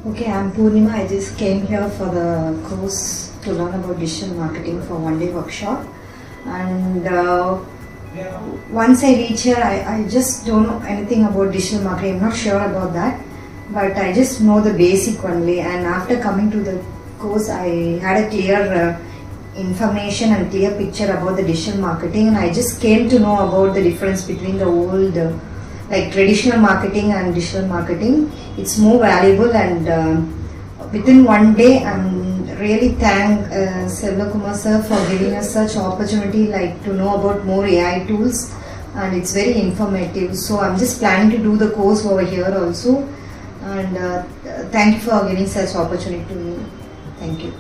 Okay, I'm Purnima. I just came here for the course to learn about digital marketing for one-day workshop. And once I reach here, I just don't know anything about digital marketing. I'm not sure about that, but I just know the basic only. And after coming to the course, I had a clear information and clear picture about the digital marketing, and I just came to know about the difference between the old like traditional marketing and digital marketing. It's more valuable, and within one day I'm really thank Selva Kumar sir for giving us such opportunity, like to know about more AI tools, and it's very informative. So I'm just planning to do the course over here also, and thank you for giving such opportunity to me. Thank you.